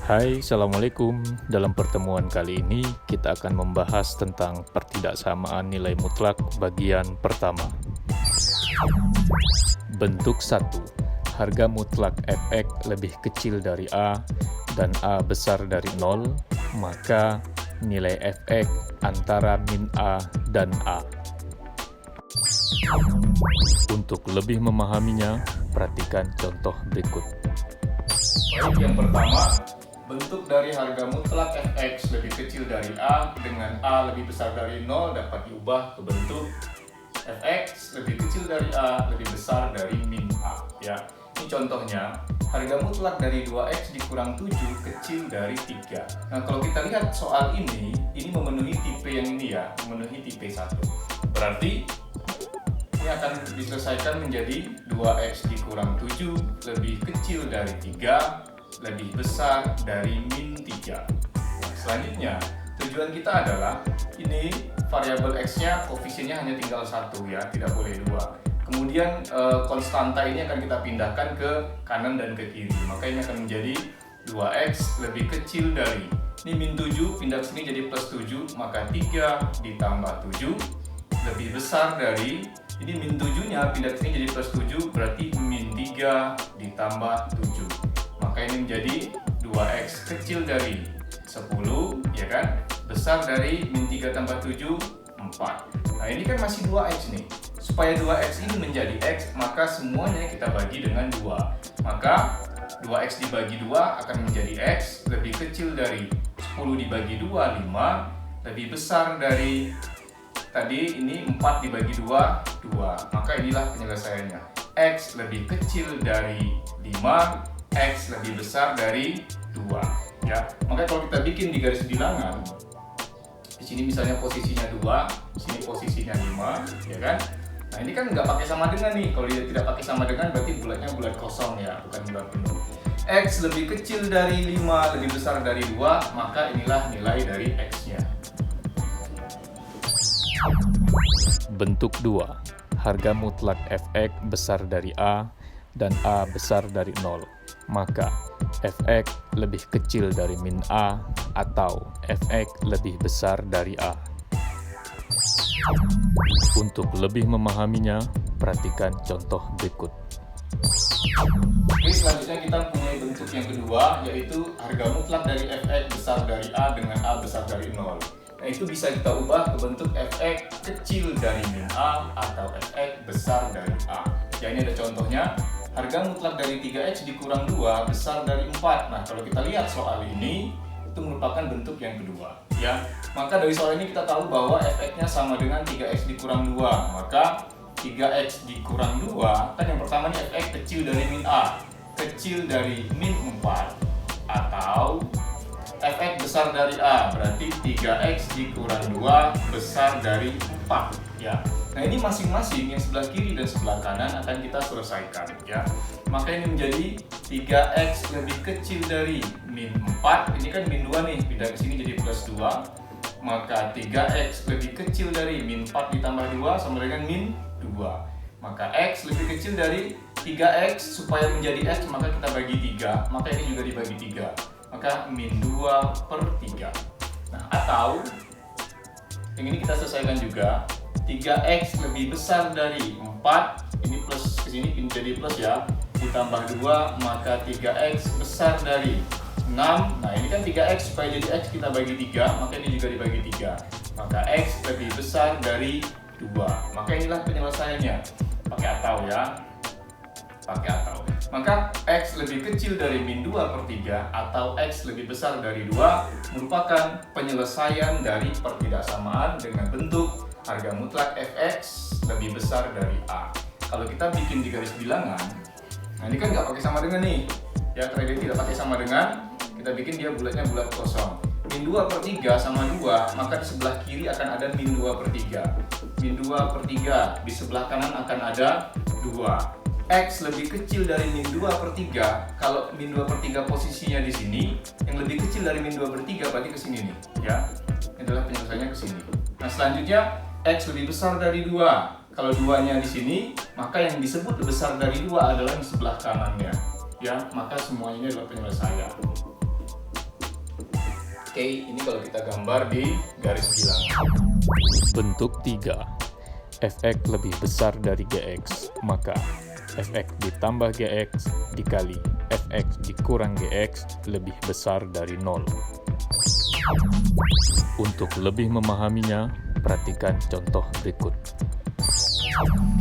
Hai, Assalamualaikum. Dalam pertemuan kali ini, kita akan membahas tentang pertidaksamaan nilai mutlak bagian pertama. Bentuk 1. Harga mutlak Fx lebih kecil dari A dan A besar dari 0, maka nilai Fx antara min A dan A. Untuk lebih memahaminya, perhatikan contoh berikut. Baik, yang pertama, bentuk dari harga mutlak Fx lebih kecil dari A dengan A lebih besar dari 0 dapat diubah ke bentuk Fx lebih kecil dari A lebih besar dari min A. Ya, ini contohnya, harga mutlak dari 2x dikurang 7 kecil dari 3. Nah, kalau kita lihat soal ini memenuhi tipe yang ini ya, memenuhi tipe 1. Berarti ini akan diselesaikan menjadi 2x dikurang 7 lebih kecil dari 3 lebih besar dari min 3. Nah, selanjutnya, tujuan kita adalah ini variabel x-nya koefisiennya hanya tinggal 1 ya, tidak boleh 2. Kemudian konstanta ini akan kita pindahkan ke kanan dan ke kiri. Maka ini akan menjadi 2x lebih kecil dari, ini min 7 pindah ke sini jadi plus 7, maka 3 ditambah 7 lebih besar dari, ini min 7-nya pindah ke sini jadi plus 7, berarti min 3 ditambah 7. Maka ini menjadi 2x kecil dari 10, ya kan? Besar dari min 3 tambah 7, 4. Nah, ini kan masih 2x nih. Supaya 2x ini menjadi x, maka semuanya kita bagi dengan 2. Maka 2x dibagi 2 akan menjadi x lebih kecil dari 10 dibagi 2, 5. Lebih besar dari tadi ini 4 dibagi 2, 2. Maka inilah penyelesaiannya. X lebih kecil dari 5, X lebih besar dari 2. Ya, maka kalau kita bikin di garis bilangan, di sini misalnya posisinya 2, di sini posisinya 5, ya kan? Nah, ini kan nggak pakai sama dengan nih. Kalau dia tidak pakai sama dengan, berarti bulatnya bulat kosong ya, bukan bulat penuh. X lebih kecil dari 5, lebih besar dari 2, maka inilah nilai dari X-nya. Bentuk 2. Harga mutlak Fx besar dari A dan A besar dari 0, maka Fx lebih kecil dari min A atau Fx lebih besar dari A. Untuk lebih memahaminya, perhatikan contoh berikut. Oke, selanjutnya kita punya bentuk yang kedua, yaitu harga mutlak dari Fx besar dari A dengan A besar dari 0. Nah, itu bisa kita ubah ke bentuk Fx kecil dari min A atau Fx besar dari A. Ya, ini ada contohnya. Harga mutlak dari 3x dikurang 2 besar dari 4. Nah, kalau kita lihat soal ini, itu merupakan bentuk yang kedua. Ya, maka dari soal ini kita tahu bahwa Fx-nya sama dengan 3x dikurang 2. Maka 3x dikurang 2, kan yang pertama nih Fx kecil dari min A, kecil dari min 4. Atau Fx besar dari A, berarti 3x dikurang 2 besar dari 4. Ya. Nah, ini masing-masing yang sebelah kiri dan sebelah kanan akan kita selesaikan ya. Maka ini menjadi 3x lebih kecil dari min 4. Ini kan min 2 nih, pindah ke sini jadi plus 2. Maka 3x lebih kecil dari min 4 ditambah 2 sama dengan min 2. Maka x lebih kecil dari 3x, supaya menjadi x maka kita bagi 3. Maka ini juga dibagi 3. Maka min 2/3. Nah, atau yang ini kita selesaikan juga. 3x lebih besar dari 4, ini plus ke sini jadi plus ya, ditambah 2, maka 3x besar dari 6. Nah, ini kan 3x, supaya jadi x kita bagi 3, maka ini juga dibagi 3. Maka x lebih besar dari 2. Maka inilah penyelesaiannya. Pakai atau ya. Pakai atau. Maka x lebih kecil dari min 2/3 atau x lebih besar dari 2 merupakan penyelesaian dari pertidaksamaan dengan bentuk harga mutlak Fx lebih besar dari A. Kalau kita bikin di garis bilangan, nah ini kan nggak pakai sama dengan nih. Ya, karena dia tidak pakai sama dengan, kita bikin dia bulatnya bulat kosong. Min 2/3 sama 2, maka di sebelah kiri akan ada min 2/3. Min 2/3, di sebelah kanan akan ada 2. X lebih kecil dari min 2/3, kalau min 2/3 posisinya di sini, yang lebih kecil dari min 2/3 berarti ke sini nih, ya. Ini adalah penyelesaiannya ke sini. Nah, selanjutnya X lebih besar dari 2. Kalau 2-nya di sini, maka yang disebut besar dari 2 adalah yang sebelah kanannya. Ya, maka semuanya ini adalah penyelesaian. Oke, ini kalau kita gambar di garis bilangan. Bentuk 3. Fx lebih besar dari Gx, maka Fx ditambah Gx dikali Fx dikurang Gx lebih besar dari 0. Untuk lebih memahaminya, perhatikan contoh berikut.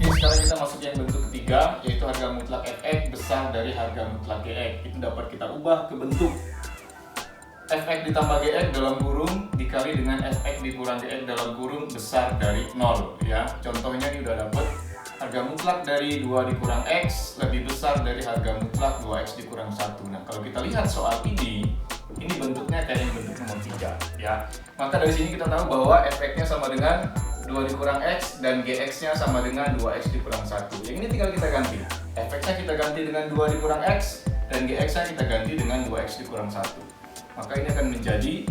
Oke, sekarang kita masuk yang bentuk ketiga, yaitu harga mutlak Fx besar dari harga mutlak Gx. Itu dapat kita ubah ke bentuk Fx ditambah Gx dalam kurung dikali dengan Fx dikurang Gx dalam kurung besar dari 0 ya. Contohnya ini udah dapat harga mutlak dari 2 dikurang X lebih besar dari harga mutlak 2X dikurang 1. Nah, kalau kita lihat soal ini bentuknya kayak yang bentuk nomor 3 ya. Maka dari sini kita tahu bahwa Fx-nya sama dengan 2 dikurang X dan Gx-nya sama dengan 2X dikurang 1. Yang ini tinggal kita ganti. Fx-nya kita ganti dengan 2 dikurang X dan Gx-nya kita ganti dengan 2X dikurang 1. Maka ini akan menjadi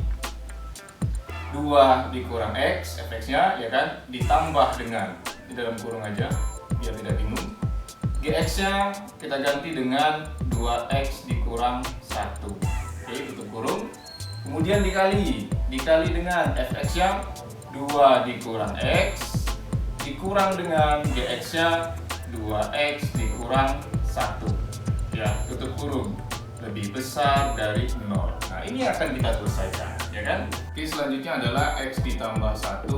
2 dikurang X, Fx-nya ya kan, ditambah dengan, di dalam kurung aja biar tidak bingung, Gx-nya kita ganti dengan 2X dikurang 1. Oke, tutup kurung. Kemudian dikali dengan Fx-nya 2 dikurang X dikurang dengan Gx-nya 2X dikurang 1. Ya, tutup kurung. Lebih besar dari 0. Nah, ini akan kita selesaikan, ya kan? Oke, selanjutnya adalah X ditambah 1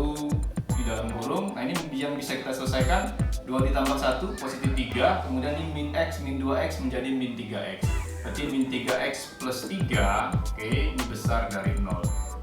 di dalam kurung. Nah, ini yang bisa kita selesaikan. 2 ditambah 1 positif 3, kemudian ini min X, min 2X menjadi min 3X. Berarti min 3X plus 3, oke, ini besar dari 0.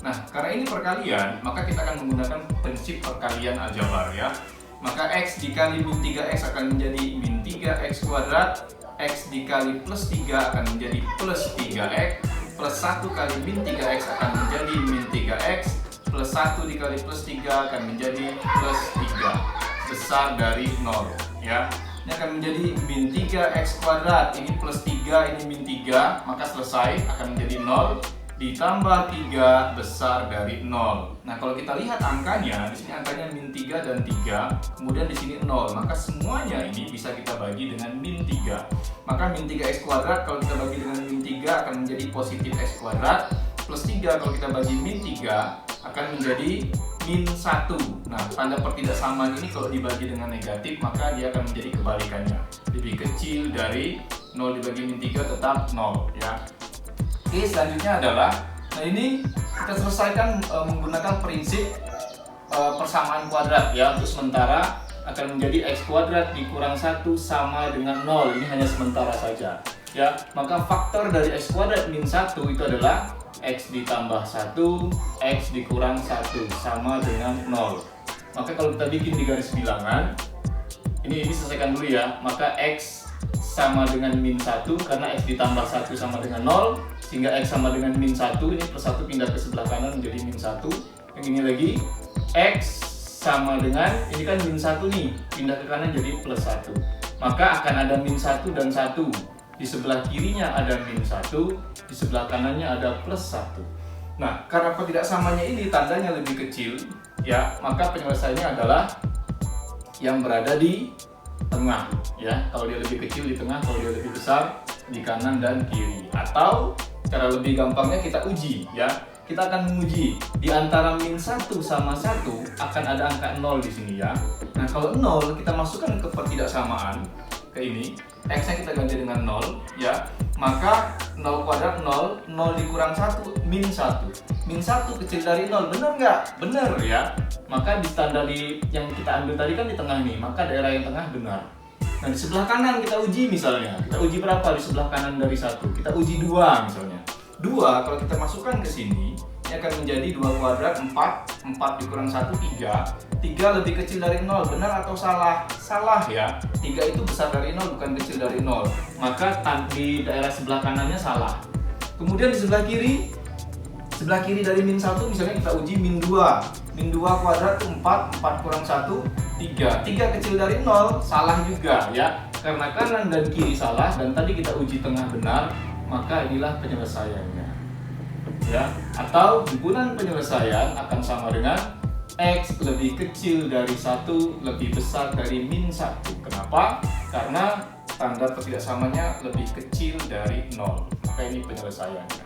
Nah, karena ini perkalian, maka kita akan menggunakan prinsip perkalian aljabar ya. Maka X dikali min 3X akan menjadi min 3X kuadrat, X dikali plus 3 akan menjadi plus 3X, plus 1 kali min 3X akan menjadi min 3X, plus 1 dikali plus 3 akan menjadi plus 3, besar dari 0 ya. Ini akan menjadi min 3X kuadrat, ini plus 3, ini min 3, maka selesai, akan menjadi 0, ditambah 3 besar dari 0. Nah, kalau kita lihat angkanya, di sini angkanya min 3 dan 3, kemudian di sini 0, maka semuanya ini bisa kita bagi dengan min 3. Maka min 3x kuadrat kalau kita bagi dengan min 3 akan menjadi positif x kuadrat, plus 3 kalau kita bagi min 3 akan menjadi min 1. Nah, tanda pertidaksamaan ini kalau dibagi dengan negatif, maka dia akan menjadi kebalikannya. Lebih kecil dari 0 dibagi min 3 tetap 0 ya. Oke, selanjutnya adalah, nah ini kita selesaikan menggunakan prinsip persamaan kuadrat ya. Untuk sementara akan menjadi x kuadrat dikurang 1 sama dengan 0. Ini hanya sementara saja ya. Maka faktor dari x kuadrat min 1 itu adalah x ditambah 1, x dikurang 1 sama dengan 0. Maka kalau kita bikin di garis bilangan, ini selesaikan dulu ya. Maka x sama dengan min 1 karena x ditambah 1 sama dengan 0, sehingga x sama dengan min 1, ini plus 1 pindah ke sebelah kanan menjadi min 1. Yang ini lagi x sama dengan, ini kan min 1 nih, pindah ke kanan jadi plus 1. Maka akan ada min 1 dan 1. Di sebelah kirinya ada min 1, di sebelah kanannya ada plus 1. Nah, karena ketidaksamanya ini tandanya lebih kecil ya, maka penyelesaiannya adalah yang berada di tengah ya. Kalau dia lebih kecil di tengah, kalau dia lebih besar di kanan dan kiri. Atau cara lebih gampangnya kita uji ya. Kita akan menguji di antara min 1 sama 1 akan ada angka 0 di sini ya. Nah, kalau 0 kita masukkan ke pertidaksamaan ke ini, x-nya kita ganti dengan 0 ya. Maka 0 kuadrat 0, 0 dikurang 1 min 1. Min 1 kecil dari 0, benar nggak? Benar ya. Maka di standar yang kita ambil tadi kan di tengah nih, maka daerah yang tengah benar. Nah, di sebelah kanan kita uji misalnya. Kita uji berapa di sebelah kanan dari 1? Kita uji 2 misalnya. 2 kalau kita masukkan ke sini, ini akan menjadi 2 kuadrat 4, 4 dikurang 1, 3. 3 lebih kecil dari 0, benar atau salah? Salah ya. 3 itu besar dari 0, bukan kecil dari 0. Maka di daerah sebelah kanannya salah. Kemudian di sebelah kiri dari min 1 misalnya kita uji min 2. Min 2 kuadrat itu 4, 4 kurang 1, 3. 3 kecil dari 0, salah juga ya. Karena kanan dan kiri salah dan tadi kita uji tengah benar, maka inilah penyelesaiannya. Ya, atau himpunan penyelesaian akan sama dengan x lebih kecil dari 1 lebih besar dari min 1. Kenapa? Karena tanda ketidaksamanya lebih kecil dari 0. Maka ini penyelesaiannya.